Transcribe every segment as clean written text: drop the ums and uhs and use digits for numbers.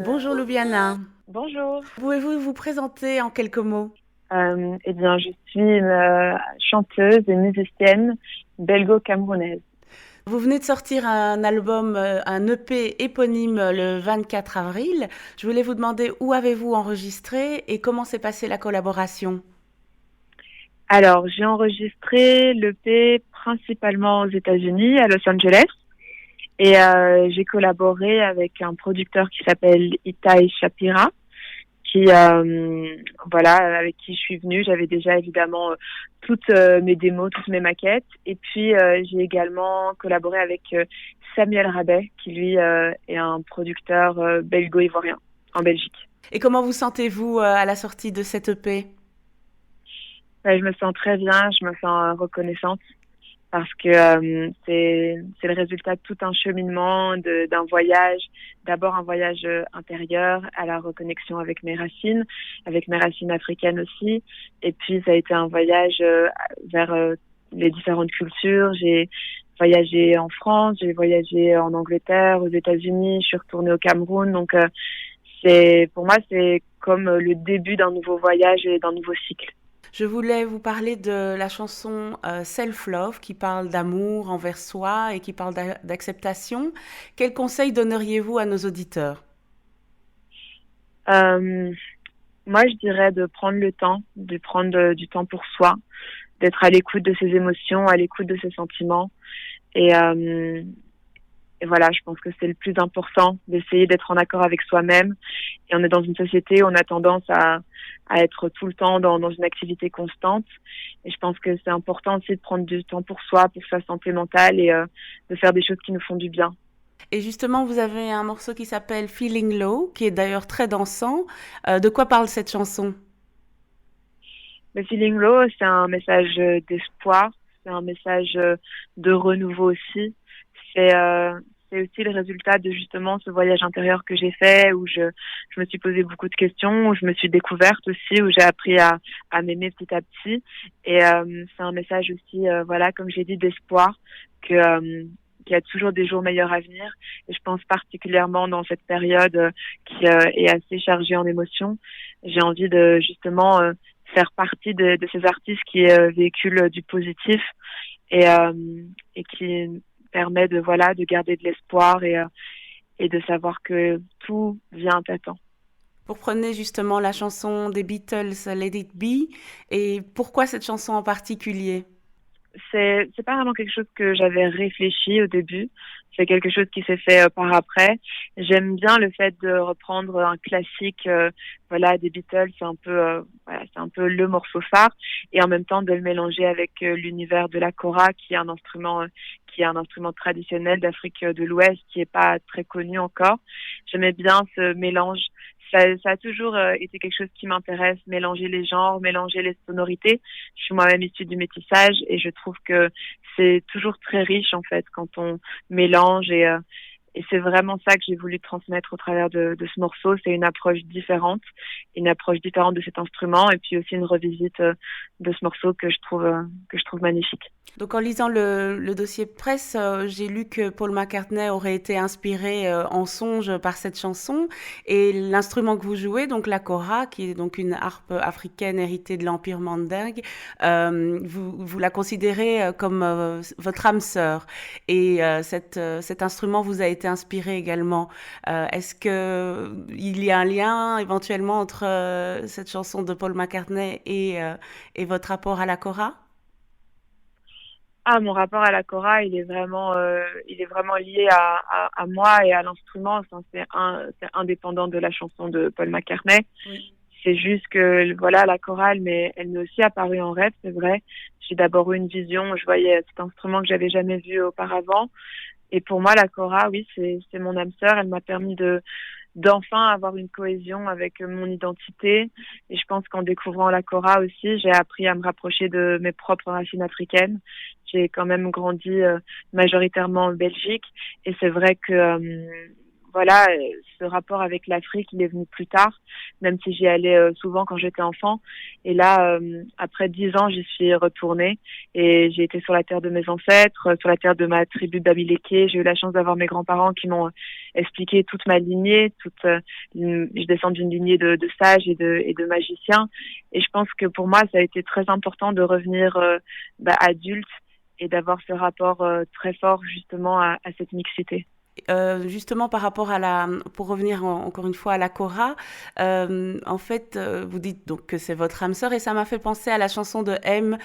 Bonjour Loubiana. Bonjour. Pouvez-vous vous présenter en quelques mots? Eh bien, je suis une chanteuse et musicienne belgo-camerounaise. Vous venez de sortir un album, un EP éponyme le 24 avril. Je voulais vous demander où avez-vous enregistré et comment s'est passée la collaboration? Alors, j'ai enregistré l'EP principalement aux États-Unis, à Los Angeles, et j'ai collaboré avec un producteur qui s'appelle Itai Shapira, qui, voilà, avec qui je suis venue. J'avais déjà évidemment toutes mes démos, toutes mes maquettes, et puis j'ai également collaboré avec Samuel Rabet, qui lui est un producteur belgo-ivoirien en Belgique. Et comment vous sentez-vous à la sortie de cette EP? Ouais, je me sens très bien, je me sens reconnaissante parce que c'est le résultat de tout un cheminement, d'un voyage, d'abord un voyage intérieur à la reconnexion avec mes racines africaines aussi, et puis ça a été un voyage vers les différentes cultures. J'ai voyagé en France, j'ai voyagé en Angleterre, aux États-Unis, je suis retournée au Cameroun, donc c'est pour moi c'est comme le début d'un nouveau voyage et d'un nouveau cycle. Je voulais vous parler de la chanson Self Love qui parle d'amour envers soi et qui parle d'acceptation. Quels conseils donneriez-vous à nos auditeurs? Euh, Moi, je dirais de prendre le temps, de prendre du temps pour soi, d'être à l'écoute de ses émotions, à l'écoute de ses sentiments. Et, euh, et voilà, je pense que c'est le plus important, d'essayer d'être en accord avec soi-même. Et on est dans une société où on a tendance à être tout le temps dans une activité constante. Et je pense que c'est important aussi de prendre du temps pour soi, pour sa santé mentale et de faire des choses qui nous font du bien. Et justement, vous avez un morceau qui s'appelle Feeling Low, qui est d'ailleurs très dansant. De quoi parle cette chanson? Le Feeling Low, c'est un message d'espoir, c'est un message de renouveau aussi. C'est euh, c'est aussi le résultat de justement ce voyage intérieur que j'ai fait, où je me suis posé beaucoup de questions, où je me suis découverte aussi, où j'ai appris à m'aimer petit à petit. Et c'est un message aussi, voilà, comme j'ai dit, d'espoir, que qu'il y a toujours des jours meilleurs à venir. Et je pense particulièrement dans cette période qui est assez chargée en émotions. J'ai envie de justement faire partie de ces artistes qui véhiculent du positif et, euh, et qui permet de voilà de garder de l'espoir et de savoir que tout vient à temps. Vous reprenez justement la chanson des Beatles, Let It Be. Et pourquoi cette chanson en particulier? C'est pas vraiment quelque chose que j'avais réfléchi au début. C'est quelque chose qui s'est fait par après. J'aime bien le fait de reprendre un classique, voilà, des Beatles. C'est un peu, voilà, c'est un peu le morceau phare, et en même temps de le mélanger avec l'univers de la kora, qui est un instrument traditionnel d'Afrique de l'Ouest, qui est pas très connu encore. J'aimais bien ce mélange. Ça a toujours été quelque chose qui m'intéresse, mélanger les genres, mélanger les sonorités. Je suis moi-même issue du métissage et je trouve que c'est toujours très riche en fait quand on mélange et c'est vraiment ça que j'ai voulu transmettre au travers de ce morceau. C'est une approche différente de cet instrument et puis aussi une revisite de ce morceau que je trouve magnifique. Donc en lisant le dossier presse, j'ai lu que Paul McCartney aurait été inspiré en songe par cette chanson et l'instrument que vous jouez, donc la kora, qui est donc une harpe africaine héritée de l'Empire Mandingue, vous la considérez comme votre âme sœur et cet instrument vous a été inspiré également. Est-ce que il y a un lien éventuellement entre cette chanson de Paul McCartney et votre rapport à la kora? Ah, mon rapport à la kora, il est vraiment lié à moi et à l'instrument. Enfin, c'est indépendant de la chanson de Paul McCartney. Oui. C'est juste que, voilà, la chorale, mais elle m'est aussi apparue en rêve, c'est vrai. J'ai d'abord eu une vision, je voyais cet instrument que j'avais jamais vu auparavant. Et pour moi, la kora, oui, c'est mon âme sœur. Elle m'a permis d'enfin avoir une cohésion avec mon identité. Et je pense qu'en découvrant la kora aussi, j'ai appris à me rapprocher de mes propres racines africaines. J'ai quand même grandi majoritairement en Belgique. Et c'est vrai que, voilà, ce rapport avec l'Afrique, il est venu plus tard, même si j'y allais souvent quand j'étais enfant. Et là, après 10 ans, j'y suis retournée et j'ai été sur la terre de mes ancêtres, sur la terre de ma tribu d'Abileke. J'ai eu la chance d'avoir mes grands-parents qui m'ont expliqué toute ma lignée. Je descends d'une lignée de sages et de magiciens. Et je pense que pour moi, ça a été très important de revenir adulte et d'avoir ce rapport très fort justement à cette mixité. Justement par rapport à pour revenir encore une fois à la kora, en fait, vous dites donc que c'est votre âme sœur et ça m'a fait penser à la chanson de M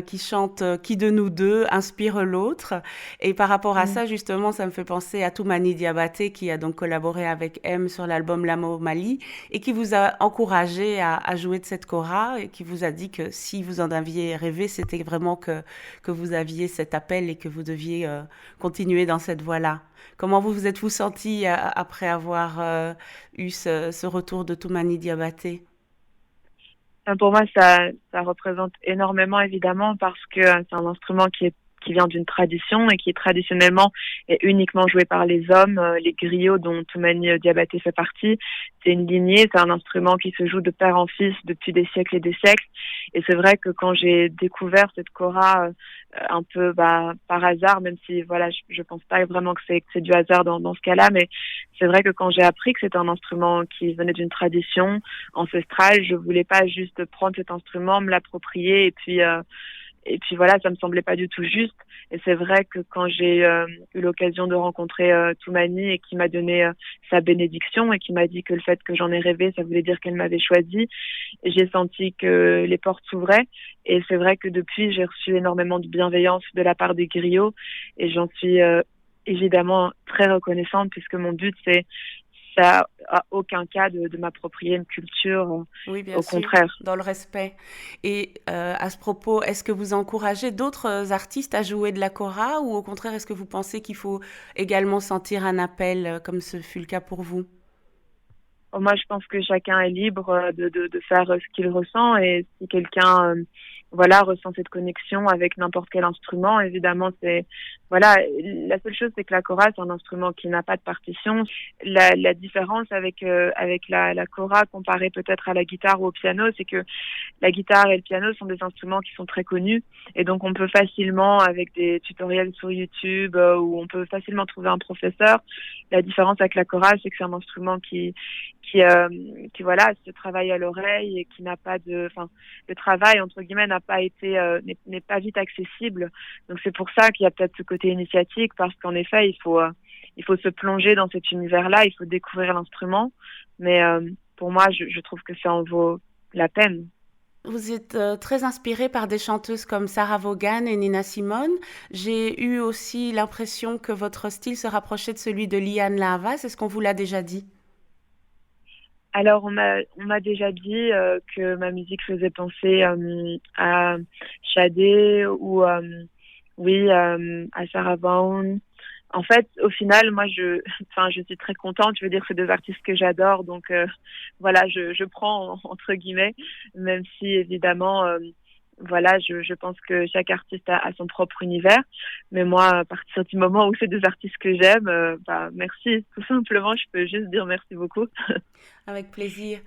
qui chante Qui de nous deux inspire l'autre. Et par rapport à Mm. ça, justement, ça me fait penser à Toumani Diabaté qui a donc collaboré avec M sur l'album Lamo Mali et qui vous a encouragé à jouer de cette kora et qui vous a dit que si vous en aviez rêvé, c'était vraiment que vous aviez cet appel et que vous deviez continuer dans cette voie-là. Comment vous êtes-vous senti après avoir eu ce retour de Toumani Diabaté? Pour moi, ça représente énormément, évidemment, parce que c'est un instrument qui vient d'une tradition et qui est traditionnellement et uniquement joué par les hommes, les griots dont Toumani Diabaté fait partie. C'est une lignée, c'est un instrument qui se joue de père en fils depuis des siècles et des siècles. Et c'est vrai que quand j'ai découvert cette kora un peu par hasard, même si voilà, je pense pas vraiment que c'est du hasard dans ce cas-là, mais c'est vrai que quand j'ai appris que c'était un instrument qui venait d'une tradition ancestrale, je voulais pas juste prendre cet instrument, me l'approprier et puis voilà, ça me semblait pas du tout juste. Et c'est vrai que quand j'ai eu l'occasion de rencontrer Toumani et qui m'a donné sa bénédiction et qui m'a dit que le fait que j'en ai rêvé, ça voulait dire qu'elle m'avait choisi, j'ai senti que les portes s'ouvraient. Et c'est vrai que depuis, j'ai reçu énormément de bienveillance de la part des griots et j'en suis évidemment très reconnaissante puisque mon but, c'est ça à aucun cas de m'approprier une culture, Oui, bien au sûr, contraire. dans le respect. Et à ce propos, est-ce que vous encouragez d'autres artistes à jouer de la kora ou au contraire, est-ce que vous pensez qu'il faut également sentir un appel comme ce fut le cas pour vous? Moi, je pense que chacun est libre de faire ce qu'il ressent et si quelqu'un voilà ressent cette connexion avec n'importe quel instrument, évidemment c'est voilà la seule chose c'est que la kora c'est un instrument qui n'a pas de partition. La différence avec la kora comparée peut-être à la guitare ou au piano, c'est que la guitare et le piano sont des instruments qui sont très connus et donc on peut facilement avec des tutoriels sur YouTube où on peut facilement trouver un professeur. La différence avec la kora, c'est que c'est un instrument qui voilà se travaille à l'oreille et qui n'a pas enfin le travail entre guillemets n'a pas été n'est pas vite accessible, donc c'est pour ça qu'il y a peut-être ce côté initiatique parce qu'en effet il faut se plonger dans cet univers-là, il faut découvrir l'instrument, mais pour moi je trouve que ça en vaut la peine. Vous êtes très inspiré par des chanteuses comme Sarah Vaughan et Nina Simone. J'ai eu aussi l'impression que votre style se rapprochait de celui de Liane La Havas. Est-ce qu'on vous l'a déjà dit? Alors, on m'a déjà dit que ma musique faisait penser à Sade ou oui à Sarah Vaughan. En fait, au final, moi, enfin, je suis très contente. Je veux dire, c'est deux artistes que j'adore, donc voilà, je prends entre guillemets, même si évidemment, voilà, je pense que chaque artiste a son propre univers. Mais moi, à partir du moment où c'est deux artistes que j'aime, merci. Tout simplement, je peux juste dire merci beaucoup. Avec plaisir.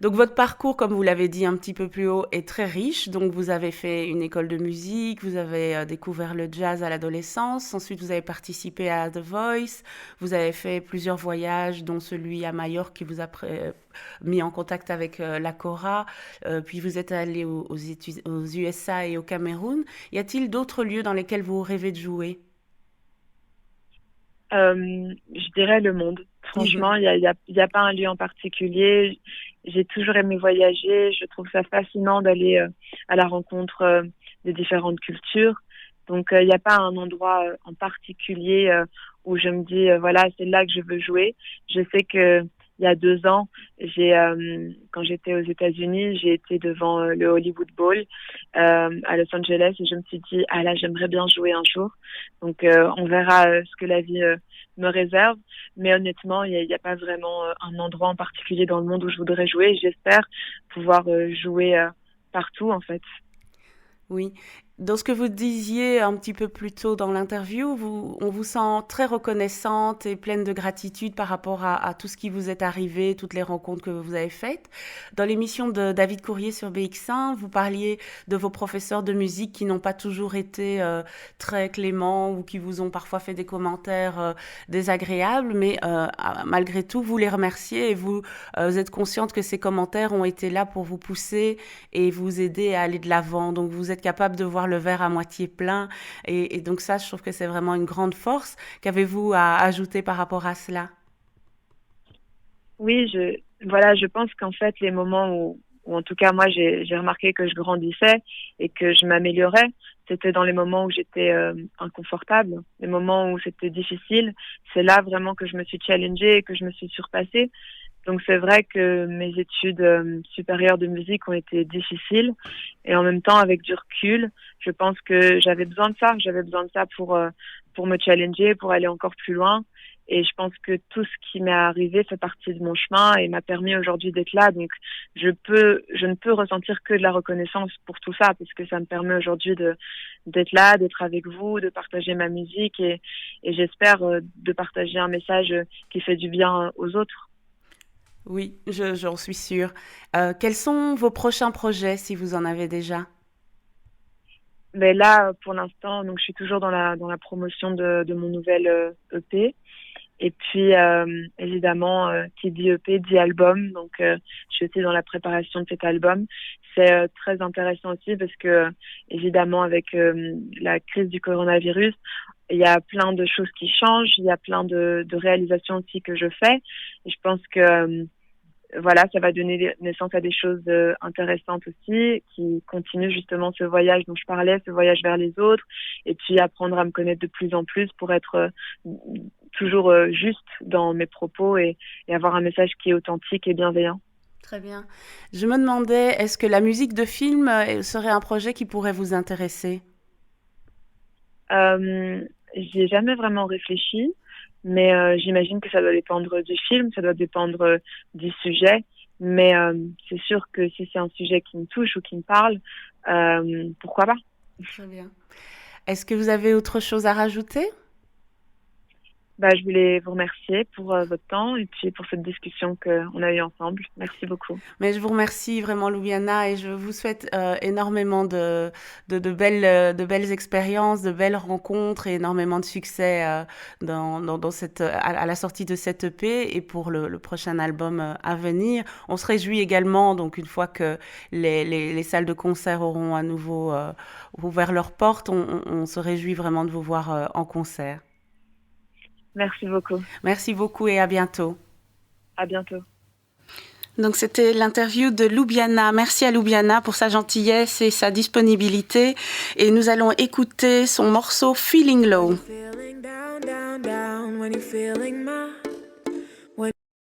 Donc votre parcours, comme vous l'avez dit un petit peu plus haut, est très riche. Donc vous avez fait une école de musique, vous avez découvert le jazz à l'adolescence, ensuite vous avez participé à The Voice, vous avez fait plusieurs voyages, dont celui à Majorque qui vous a mis en contact avec la Cora, puis vous êtes allé aux USA et au Cameroun. Y a-t-il d'autres lieux dans lesquels vous rêvez de jouer? Je dirais le monde. Franchement, il y a pas un lieu en particulier. J'ai toujours aimé voyager. Je trouve ça fascinant d'aller à la rencontre des différentes cultures. Donc, il n'y a pas un endroit en particulier où je me dis, voilà, c'est là que je veux jouer. Je sais que il y a 2 ans, quand j'étais aux États-Unis, j'ai été devant le Hollywood Bowl à Los Angeles et je me suis dit, ah là, j'aimerais bien jouer un jour. Donc, on verra ce que la vie me réserve. Mais honnêtement, il y a pas vraiment un endroit en particulier dans le monde où je voudrais jouer. J'espère pouvoir jouer partout, en fait. Oui. Dans ce que vous disiez un petit peu plus tôt dans l'interview, on vous sent très reconnaissante et pleine de gratitude par rapport à tout ce qui vous est arrivé, toutes les rencontres que vous avez faites. Dans l'émission de David Courrier sur BX1, vous parliez de vos professeurs de musique qui n'ont pas toujours été très cléments ou qui vous ont parfois fait des commentaires désagréables, mais malgré tout, vous les remerciez et vous êtes consciente que ces commentaires ont été là pour vous pousser et vous aider à aller de l'avant. Donc vous êtes capable de voir le verre à moitié plein. Et donc ça, je trouve que c'est vraiment une grande force. Qu'avez-vous à ajouter par rapport à cela? Oui, je pense qu'en fait, les moments où en tout cas, moi, j'ai remarqué que je grandissais et que je m'améliorais, c'était dans les moments où j'étais inconfortable, les moments où c'était difficile. C'est là vraiment que je me suis challengée et que je me suis surpassée. Donc c'est vrai que mes études supérieures de musique ont été difficiles et en même temps avec du recul, je pense que j'avais besoin de ça. J'avais besoin de ça pour me challenger, pour aller encore plus loin. Et je pense que tout ce qui m'est arrivé fait partie de mon chemin et m'a permis aujourd'hui d'être là. Donc je ne peux ressentir que de la reconnaissance pour tout ça parce que ça me permet aujourd'hui d'être là, d'être avec vous, de partager ma musique et j'espère de partager un message qui fait du bien aux autres. Oui, j'en suis sûre. Quels sont vos prochains projets, si vous en avez déjà? Mais là, pour l'instant, donc je suis toujours dans la promotion de mon nouvel EP. Et puis, évidemment, qui dit EP dit album. Donc, je suis aussi dans la préparation de cet album. C'est très intéressant aussi parce que, évidemment, avec la crise du coronavirus, il y a plein de choses qui changent. Il y a plein de réalisations aussi que je fais. Et je pense que voilà, ça va donner naissance à des choses intéressantes aussi, qui continuent justement ce voyage dont je parlais, ce voyage vers les autres, et puis apprendre à me connaître de plus en plus pour être toujours juste dans mes propos et avoir un message qui est authentique et bienveillant. Très bien. Je me demandais, est-ce que la musique de film serait un projet qui pourrait vous intéresser? J'y ai jamais vraiment réfléchi, mais j'imagine que ça doit dépendre du film, ça doit dépendre du sujet. Mais c'est sûr que si c'est un sujet qui me touche ou qui me parle, pourquoi pas? Très bien. Est-ce que vous avez autre chose à rajouter? Bah, je voulais vous remercier pour votre temps et puis pour cette discussion qu'on a eue ensemble. Merci beaucoup. Mais je vous remercie vraiment, Loubiana, et je vous souhaite énormément de belles expériences, de belles rencontres et énormément de succès dans cette, à la sortie de cette EP et pour le prochain album à venir. On se réjouit également, donc une fois que les salles de concert auront à nouveau ouvert leurs portes, on se réjouit vraiment de vous voir en concert. Merci beaucoup. Merci beaucoup et à bientôt. À bientôt. Donc c'était l'interview de Loubiana. Merci à Loubiana pour sa gentillesse et sa disponibilité. Et nous allons écouter son morceau Feeling Low.